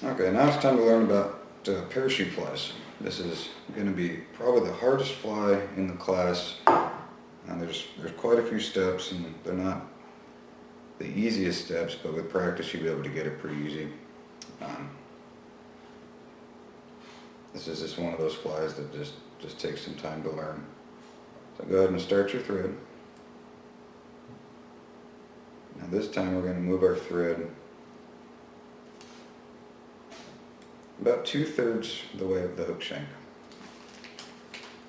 Okay, now it's time to learn about parachute flies. This is going to be probably the hardest fly in the class. There's quite a few steps, and they're not the easiest steps, but with practice you'll be able to get it pretty easy. This is just one of those flies that just takes some time to learn. So go ahead and start your thread. Now this time we're going to move our thread about 2/3 the way of the hook shank.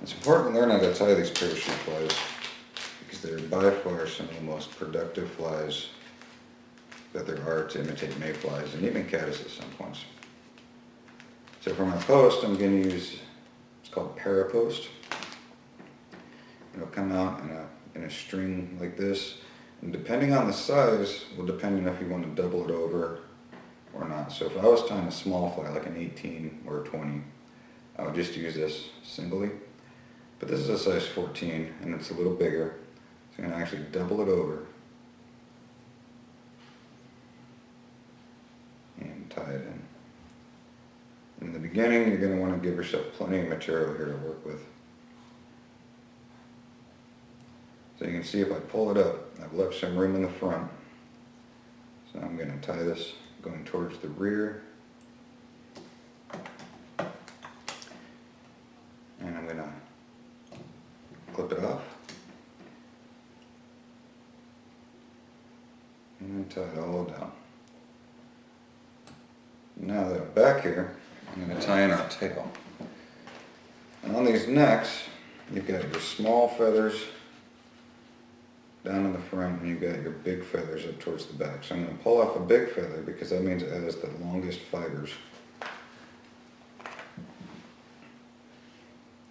It's important to learn how to tie these parachute flies because they're by far some of the most productive flies that there are to imitate mayflies and even caddis at some points. So for my post, I'm going to use, it's called parapost. It'll come out in a string like this, and depending on the size will depend on if you want to double it over or not. So if I was tying a small fly like an 18 or a 20, I would just use this singly. But this is a size 14 and it's a little bigger, so I'm going to actually double it over and tie it in. In the beginning, you're going to want to give yourself plenty of material here to work with. So you can see if I pull it up, I've left some room in the front. So I'm going to tie this going towards the rear. And I'm going to clip it off. And tie it all down. Now that I'm back here, I'm going to tie in our tail. And on these necks, you've got your small feathers down in the front, and you've got your big feathers up towards the back. So I'm going to pull off a big feather because that means it has the longest fibers.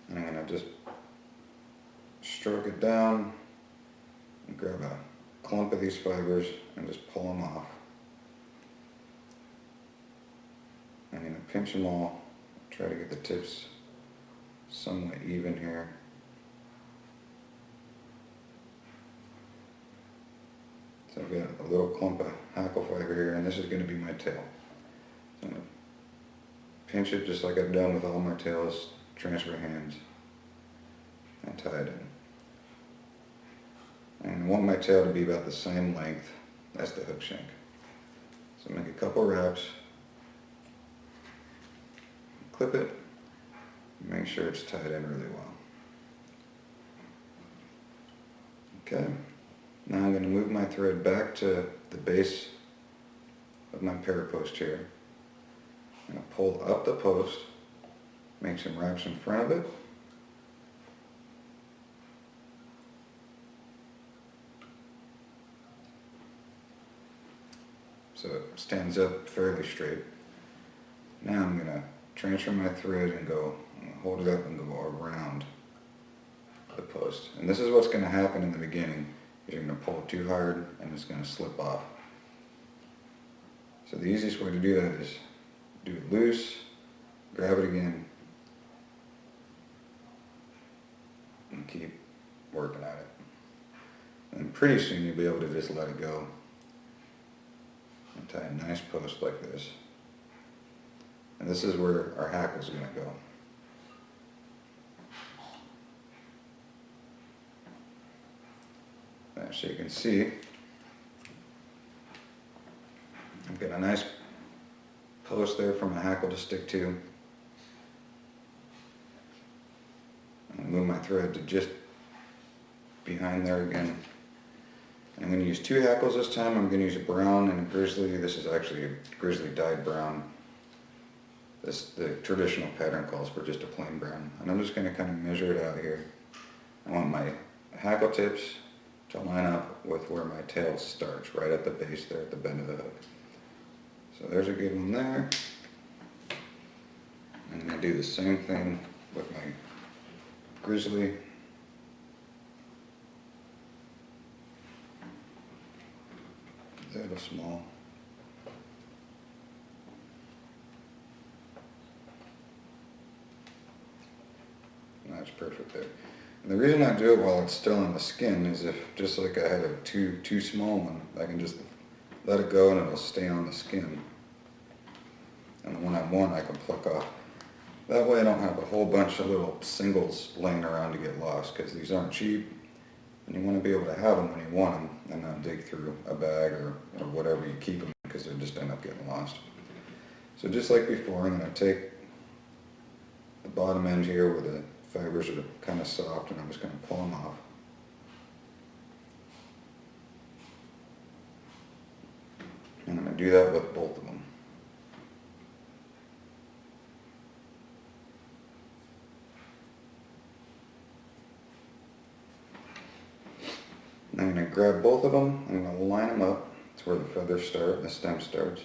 And I'm going to just stroke it down and grab a clump of these fibers and just pull them off. I'm going to pinch them all, try to get the tips somewhat even here. So I've got a little clump of hackle fiber here, and this is going to be my tail. So I'm going to pinch it just like I've done with all my tails, transfer hands, and tie it in. And I want my tail to be about the same length as the hook shank. So make a couple wraps, clip it, make sure it's tied in really well. Okay, now I'm going to move my thread back to the base of my parapost here. I'm going to pull up the post, make some wraps in front of it. So it stands up fairly straight. Now I'm going to transfer my thread and hold it up and go around the post. And this is what's going to happen in the beginning. You're going to pull it too hard and it's going to slip off. So the easiest way to do that is do it loose, grab it again, and keep working at it. And pretty soon you'll be able to just let it go and tie a nice post like this. And this is where our hackle is going to go. So you can see, I've got a nice post there for my hackle to stick to. I'm going to move my thread to just behind there again. And I'm going to use two hackles this time. I'm going to use a brown and a grizzly. This is actually a grizzly dyed brown. The traditional pattern calls for just a plain brown. And I'm just going to kind of measure it out here. I want my hackle tips to line up with where my tail starts, right at the base there at the bend of the hook. So there's a good one there. I'm going to do the same thing with my grizzly. Is that a small? That's perfect there. And the reason I do it while it's still on the skin is if, just like I had a too small one, I can just let it go and it'll stay on the skin. and the one I want I can pluck off. That way I don't have a whole bunch of little singles laying around to get lost, because these aren't cheap, and you want to be able to have them when you want them and not dig through a bag or whatever you keep them, because they just end up getting lost. So just like before, I'm going to take the bottom end here where the fibers are kind of soft, and I'm just going to pull them off. And I'm going to do that with both of them. I'm going to grab both of them, I'm going to line them up to where the feathers start and the stem starts.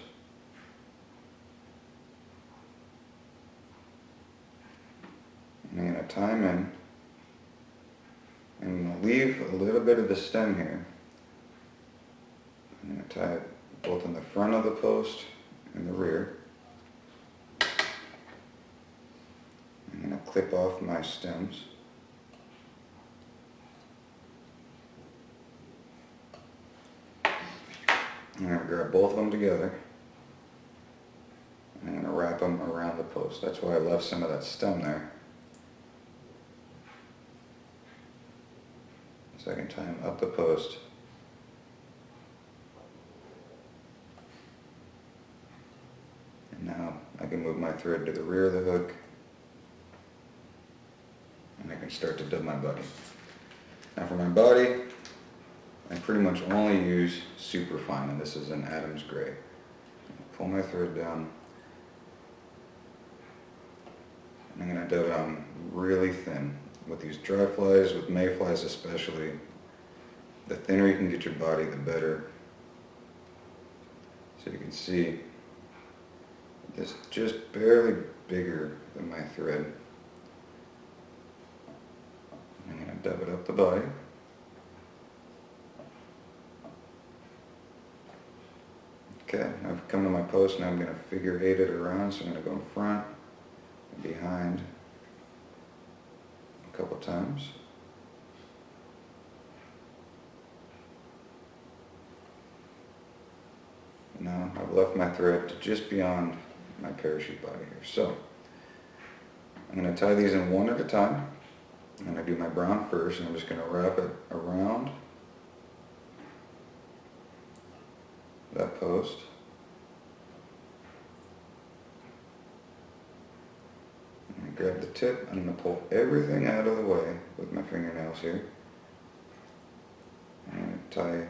And I'm going to tie them in. I'm going to leave a little bit of the stem here. I'm going to tie it both in the front of the post and the rear. I'm going to clip off my stems. I'm going to grab both of them together. And I'm going to wrap them around the post. That's why I left some of that stem there, so I can tie them up the post. And now I can move my thread to the rear of the hook, and I can start to dub my body. Now for my body, I pretty much only use super fine, and this is an Adams gray. Pull my thread down, and I'm going to dub it on really thin. With these dry flies, with mayflies especially, the thinner you can get your body, the better. So you can see it's just barely bigger than my thread. I'm going to dub it up the body. Okay, I've come to my post, now I'm going to figure 8 it around, so I'm going to go in front and behind a couple times. Now I've left my thread to just beyond my parachute body here. So I'm going to tie these in one at a time. I'm going to do my brown first, and I'm just going to wrap it around that post. I'm going to grab the tip, and I'm going to pull everything out of the way with my fingernails here. I'm going to tie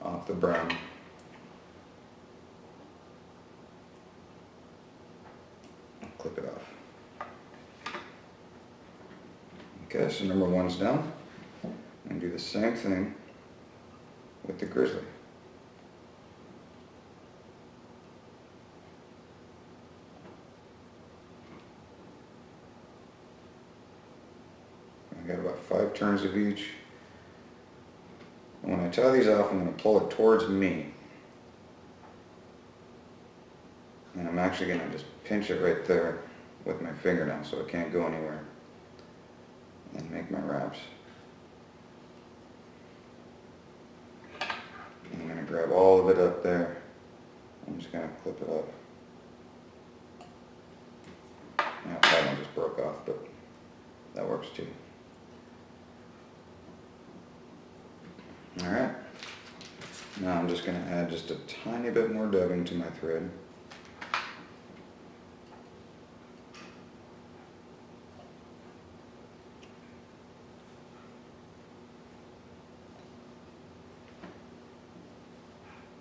off the brown. Clip it off. Okay, so number 1's down. And do the same thing with the grizzly. I got about 5 turns of each. And when I tie these off, I'm going to pull it towards me. And I'm actually going to just pinch it right there with my fingernail so it can't go anywhere, and make my wraps. And I'm going to grab all of it up there. I'm just going to clip it up. Now that one just broke off, but that works too. Alright, now I'm just going to add just a tiny bit more dubbing to my thread.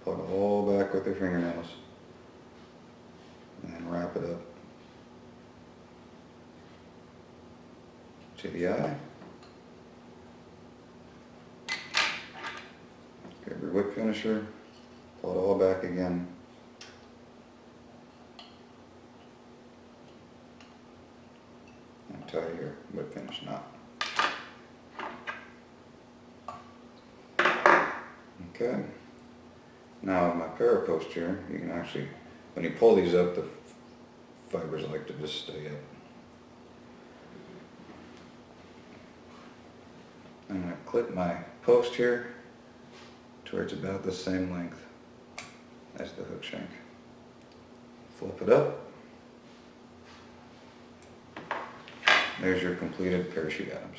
Pull it all back with your fingernails, and then wrap it up to the eye. Grab your whip finisher, pull it all back again. And tie your whip finish knot. Okay. Now my parapost here, you can actually, when you pull these up, the fibers like to just stay up. I'm going to clip my post here to where it's about the same length as the hook shank. Flip it up. There's your completed parachute atoms.